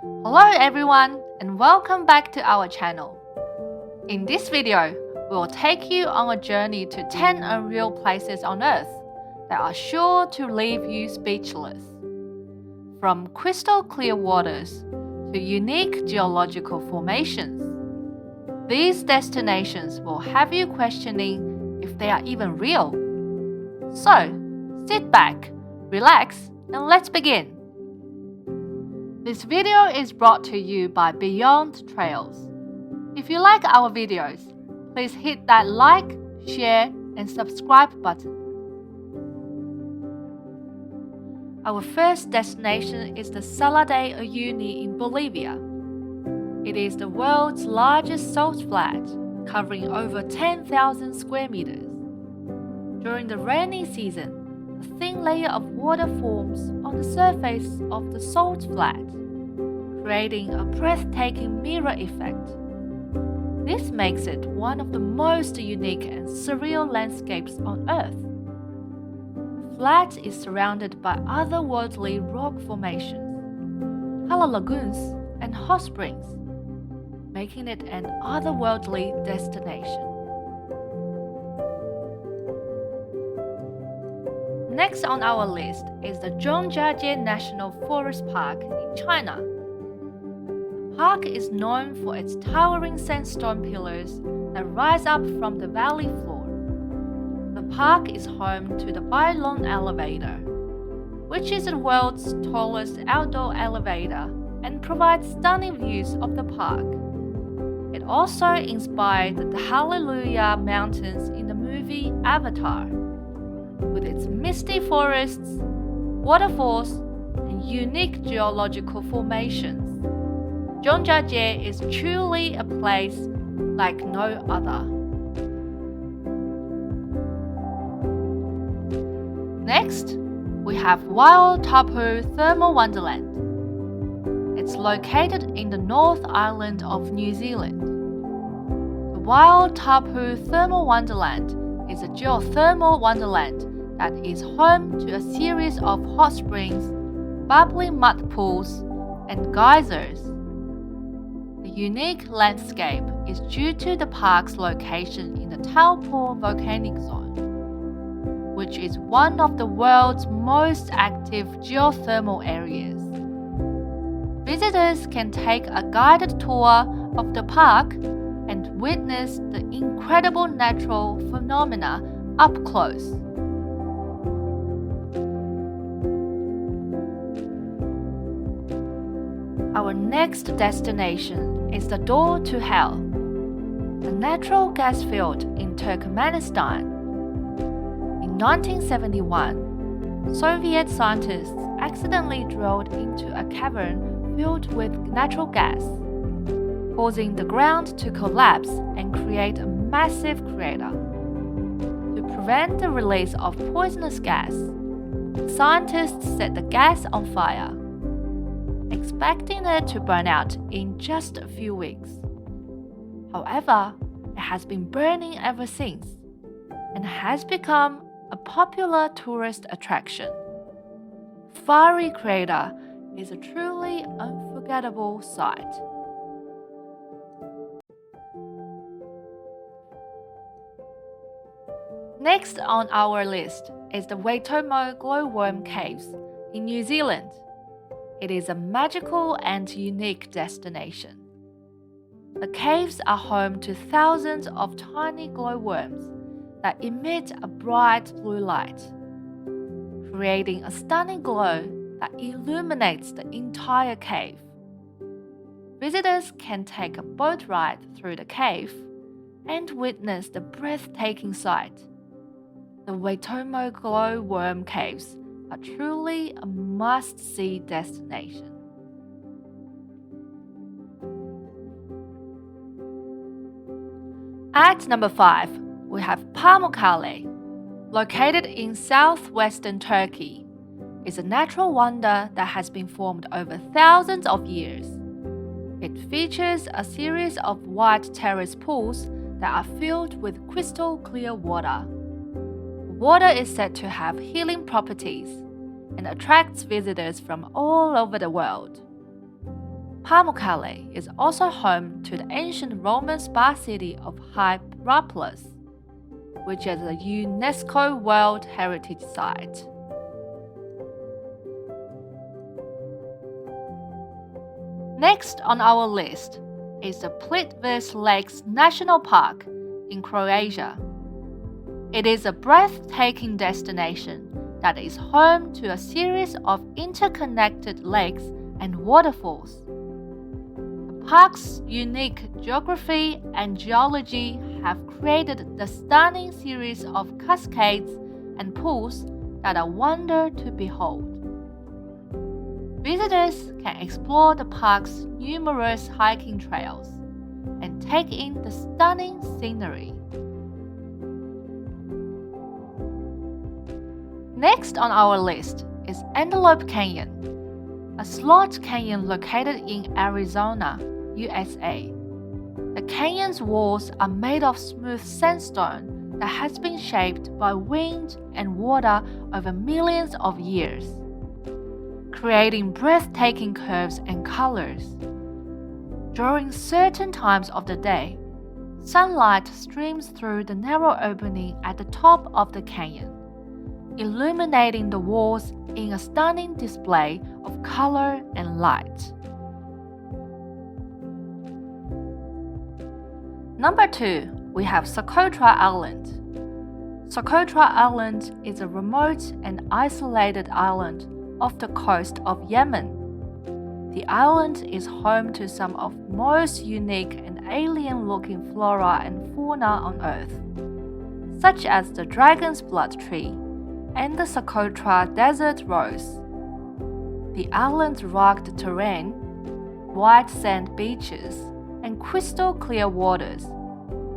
Hello everyone and welcome back to our channel. In this video, we will take you on a journey to 10 unreal places on Earth that are sure to leave you speechless. From crystal clear waters to unique geological formations, these destinations will have you questioning if they are even real. So, sit back, relax, and let's begin. This video is brought to you by Beyond Trails. If you like our videos, please hit that like, share, and subscribe button. Our first destination is the Salar de Uyuni in Bolivia. It is the world's largest salt flat, covering over 10,000 square meters. During the rainy season, a thin layer of water forms on the surface of the salt flat, creating a breathtaking mirror effect. This makes it one of the most unique and surreal landscapes on Earth. The flat is surrounded by otherworldly rock formations, color lagoons, and hot springs, making it an otherworldly destination. Next on our list is the Zhangjiajie National Forest Park in China. The park is known for its towering sandstone pillars that rise up from the valley floor. The park is home to the Bailong Elevator, which is the world's tallest outdoor elevator and provides stunning views of the park. It also inspired the Hallelujah Mountains in the movie Avatar. With its misty forests, waterfalls, and unique geological formations, Zhangjiajie is truly a place like no other. Next, we have Waitomo Thermal Wonderland. It's located in the North Island of New Zealand. The Waitomo Thermal Wonderland is a geothermal wonderland that is home to a series of hot springs, bubbling mud pools, and geysers. The unique landscape is due to the park's location in the Taupo volcanic zone, which is one of the world's most active geothermal areas. Visitors can take a guided tour of the park and witness the incredible natural phenomena up close. Our next destination is the Door to Hell, a natural gas field in Turkmenistan. In 1971, Soviet scientists accidentally drilled into a cavern filled with natural gas, causing the ground to collapse and create a massive crater. To prevent the release of poisonous gas, scientists set the gas on fire, expecting it to burn out in just a few weeks. However, it has been burning ever since and has become a popular tourist attraction. Fiery Crater is a truly unforgettable sight. Next on our list is the Waitomo Glowworm Caves in New Zealand. It is a magical and unique destination. The caves are home to thousands of tiny glowworms that emit a bright blue light, creating a stunning glow that illuminates the entire cave. Visitors can take a boat ride through the cave and witness the breathtaking sight. The Waitomo Glowworm Caves are truly a must-see destination. At number 5, we have Pamukkale, located in southwestern Turkey. It's a natural wonder that has been formed over thousands of years. It features a series of white terrace pools that are filled with crystal clear water. The water is said to have healing properties and attracts visitors from all over the world. Pamukkale is also home to the ancient Roman spa city of Hierapolis, which is a UNESCO World Heritage Site. Next on our list is the Plitvice Lakes National Park in Croatia. It is a breathtaking destination that is home to a series of interconnected lakes and waterfalls. The park's unique geography and geology have created the stunning series of cascades and pools that are a wonder to behold. Visitors can explore the park's numerous hiking trails and take in the stunning scenery. Next on our list is Antelope Canyon, a slot canyon located in Arizona, USA. The canyon's walls are made of smooth sandstone that has been shaped by wind and water over millions of years, creating breathtaking curves and colors. During certain times of the day, sunlight streams through the narrow opening at the top of the canyon, illuminating the walls in a stunning display of color and light. Number 2, we have Socotra Island. Socotra Island is a remote and isolated island off the coast of Yemen. The island is home to some of the most unique and alien-looking flora and fauna on Earth, such as the dragon's blood tree and the Socotra desert rose. The island's rugged terrain, white sand beaches, and crystal clear waters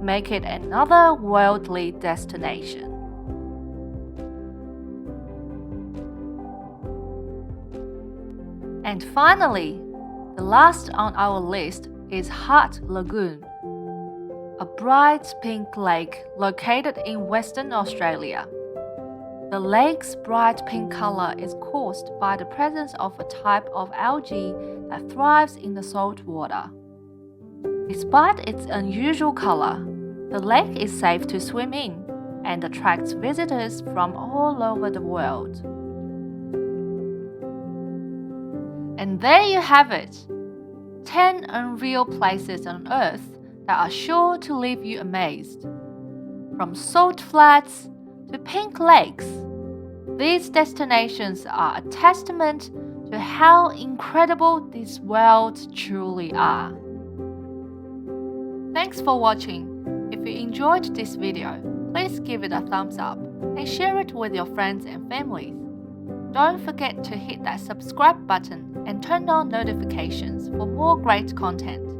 make it another worldly destination. And finally, the last on our list is Heart Lagoon, a bright pink lake located in Western Australia. The lake's bright pink color is caused by the presence of a type of algae that thrives in the salt water. Despite its unusual color, the lake is safe to swim in and attracts visitors from all over the world. And there you have it, 10 unreal places on Earth that are sure to leave you amazed. From salt flats to pink lakes, these destinations are a testament to how incredible this world truly are. Thanks for watching. If you enjoyed this video, please give it a thumbs up and share it with your friends and families. Don't forget to hit that subscribe button and turn on notifications for more great content.